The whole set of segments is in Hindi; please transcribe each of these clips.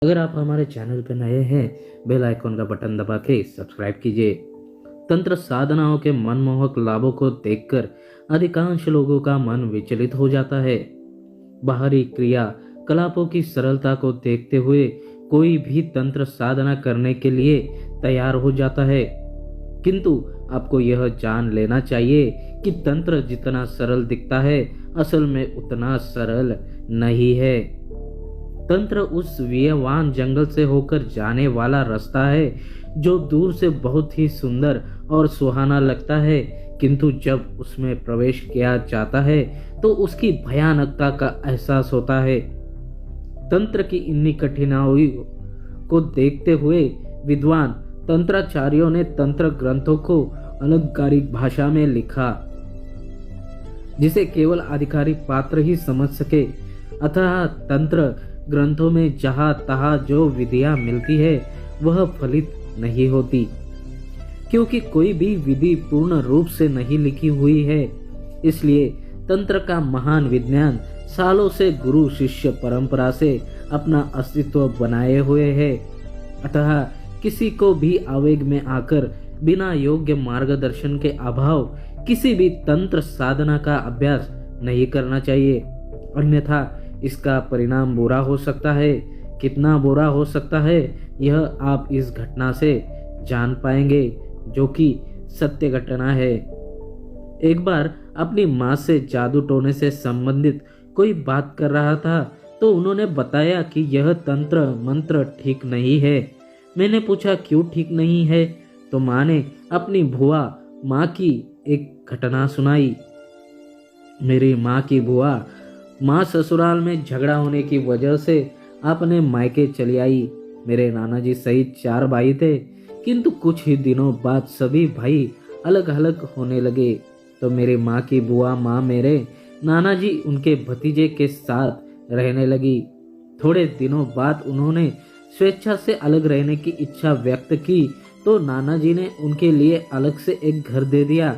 अगर आप हमारे चैनल पर नए हैं, बेल आइकॉन का बटन दबा के सब्सक्राइब कीजिए। तंत्र साधनाओं के मनमोहक लाभों को देखकर अधिकांश लोगों का मन विचलित हो जाता है। बाहरी क्रिया कलापों की सरलता को देखते हुए कोई भी तंत्र साधना करने के लिए तैयार हो जाता है, किंतु आपको यह जान लेना चाहिए कि तंत्र जितना सरल दिखता है, असल में उतना सरल नहीं है। तंत्र उस व्ययवान जंगल से होकर जाने वाला रास्ता है जो दूर से बहुत ही सुंदर और सुहाना लगता है, किंतु जब उसमें प्रवेश किया जाता है तो उसकी भयानकता का एहसास होता है। तंत्र की इन्हीं कठिनाइयों को देखते हुए विद्वान तंत्राचार्यों ने तंत्र ग्रंथों को अलंकारिक भाषा में लिखा, जिसे केवल अधिकारिक पात्र ही समझ सके। अतः तंत्र ग्रंथों में जहाँ तहाँ जो विधियां मिलती है वह फलित नहीं होती, क्योंकि कोई भी विधि पूर्ण रूप से नहीं लिखी हुई है। इसलिए तंत्र का महान विज्ञान सालों से गुरु शिष्य परंपरा से अपना अस्तित्व बनाए हुए है। अतः किसी को भी आवेग में आकर बिना योग्य मार्गदर्शन के अभाव किसी भी तंत्र साधना का अभ्यास नहीं करना चाहिए, अन्यथा इसका परिणाम बुरा हो सकता है। कितना बुरा हो सकता है यह आप इस घटना से जान पाएंगे, जो कि सत्य घटना है। एक बार अपनी माँ से जादू टोने से संबंधित कोई बात कर रहा था तो उन्होंने बताया कि यह तंत्र मंत्र ठीक नहीं है। मैंने पूछा क्यों ठीक नहीं है, तो माँ ने अपनी बुआ माँ की एक घटना सुनाई। मेरी माँ की बुआ माँ ससुराल में झगड़ा होने की वजह से अपने मायके चली आई। मेरे नाना जी सहित 4 भाई थे, किंतु कुछ ही दिनों बाद सभी भाई अलग अलग होने लगे। तो मेरी माँ की बुआ माँ मेरे नाना जी उनके भतीजे के साथ रहने लगी। थोड़े दिनों बाद उन्होंने स्वेच्छा से अलग रहने की इच्छा व्यक्त की, तो नाना जी ने उनके लिए अलग से एक घर दे दिया,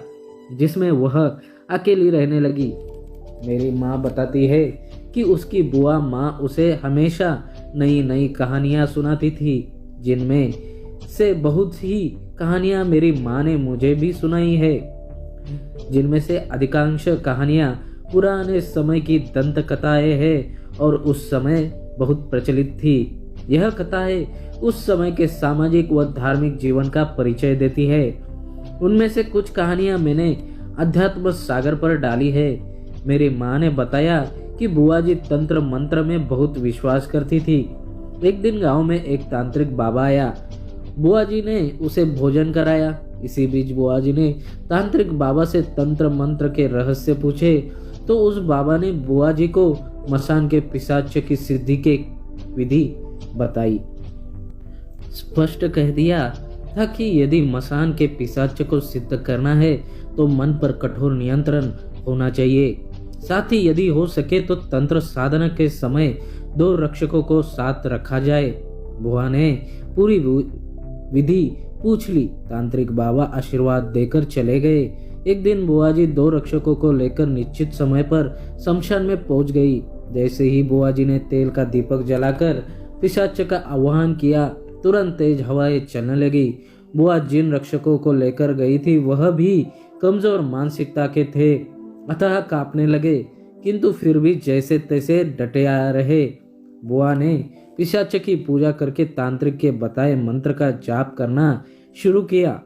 जिसमें वह अकेली रहने लगी। मेरी माँ बताती है कि उसकी बुआ माँ उसे हमेशा नई नई कहानियाँ सुनाती थी, जिनमें से बहुत ही कहानियाँ मेरी माँ ने मुझे भी सुनाई है, जिनमें से अधिकांश कहानियाँ पुराने समय की दंत कथाएं हैं और उस समय बहुत प्रचलित थी। यह कथाएं उस समय के सामाजिक व धार्मिक जीवन का परिचय देती है। उनमें से कुछ कहानियां मैंने अध्यात्म सागर पर डाली है। मेरी माँ ने बताया कि बुआ जी तंत्र मंत्र में बहुत विश्वास करती थी। एक दिन गांव में एक तांत्रिक बाबा आया। बुआ जी ने उसे भोजन कराया। इसी बीच बुआ जी ने तांत्रिक बाबा से तंत्र मंत्र के रहस्य पूछे, तो उस बाबा ने बुआ जी को मसान के पिशाच की सिद्धि के विधि बताई। स्पष्ट कह दिया था कि यदि मसान के पिशाच को सिद्ध करना है तो मन पर कठोर नियंत्रण होना चाहिए। साथ ही यदि हो सके तो तंत्र साधना के समय 2 रक्षकों को साथ रखा जाए। बुआ ने पूरी विधि पूछ ली। तांत्रिक बाबा आशीर्वाद देकर चले गए। एक दिन बुआ जी 2 रक्षकों को लेकर निश्चित समय पर शमशान में पहुंच गई। जैसे ही बुआ जी ने तेल का दीपक जलाकर पिशाच का आह्वान किया, तुरंत तेज हवाएं चलने लगी। बुआ जिन रक्षकों को लेकर गई थी वह भी कमजोर मानसिकता के थे, अतः कांपने लगे, किंतु फिर भी जैसे तैसे डटे आ रहे। बुआ ने पिशाच की पूजा करके तांत्रिक के बताए मंत्र का जाप करना शुरू किया।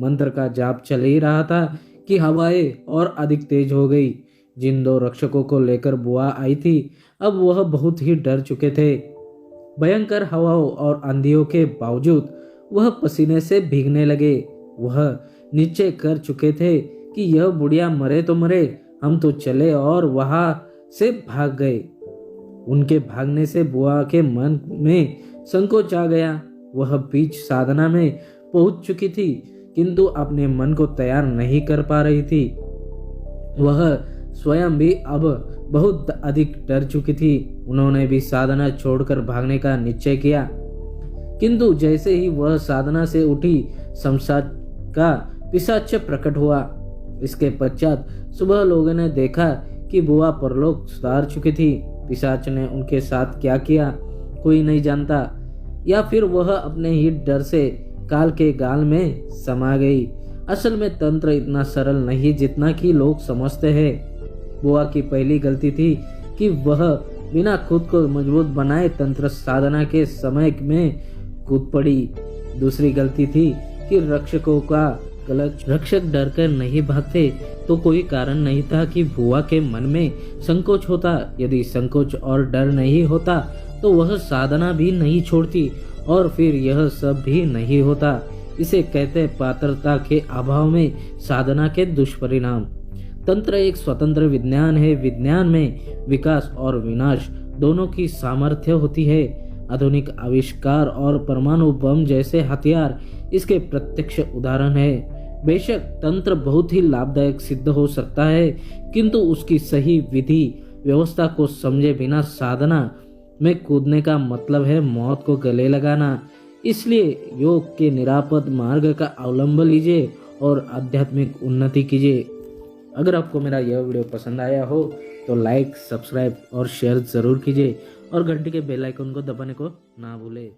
मंत्र का जाप चल ही रहा था कि हवाएं और अधिक तेज हो गई। जिन 2 रक्षकों को लेकर बुआ आई थी, अब वह बहुत ही डर चुके थे। भयंकर हवाओं और आंधियों के बावजूद वह पसीने से भीगने लगे। वह निश्चय कर चुके थे कि यह बुढ़िया मरे तो मरे, हम तो चले, और वहां से भाग गए। उनके भागने से बुआ के मन में संकोच आ गया। वह बीच साधना में पहुंच चुकी थी, किंतु अपने मन को तैयार नहीं कर पा रही थी। वह स्वयं भी अब बहुत अधिक डर चुकी थी। उन्होंने भी साधना छोड़कर भागने का निश्चय किया, किंतु जैसे ही वह साधना से उठी, शमशान का पिशाच प्रकट हुआ। इसके पश्चात सुबह लोगों ने देखा कि बुआ परलोक सुधार चुकी थी। पिशाच ने उनके साथ क्या किया कोई नहीं जानता, या फिर वह अपने ही डर से काल के गाल में समा गई। असल में तंत्र इतना सरल नहीं जितना कि लोग समझते हैं। बुआ की पहली गलती थी कि वह बिना खुद को मजबूत बनाए तंत्र साधना के समय में कूद पड़ी। दूसरी गलती थी कि रक्षकों का गलत रक्षक डर कर नहीं भागते तो कोई कारण नहीं था कि बुआ के मन में संकोच होता। यदि संकोच और डर नहीं होता तो वह साधना भी नहीं छोड़ती और फिर यह सब भी नहीं होता। इसे कहते पात्रता के अभाव में साधना के दुष्परिणाम। तंत्र एक स्वतंत्र विज्ञान है। विज्ञान में विकास और विनाश दोनों की सामर्थ्य होती है। आधुनिक आविष्कार और परमाणु बम जैसे हथियार इसके प्रत्यक्ष उदाहरण है। बेशक तंत्र बहुत ही लाभदायक सिद्ध हो सकता है, किंतु उसकी सही विधि व्यवस्था को समझे बिना साधना में कूदने का मतलब है मौत को गले लगाना। इसलिए योग के निरापद मार्ग का अवलंबन लीजिए और आध्यात्मिक उन्नति कीजिए। अगर आपको मेरा यह वीडियो पसंद आया हो तो लाइक, सब्सक्राइब और शेयर ज़रूर कीजिए और घंटी के बेल आइकन को दबाने को ना भूलें।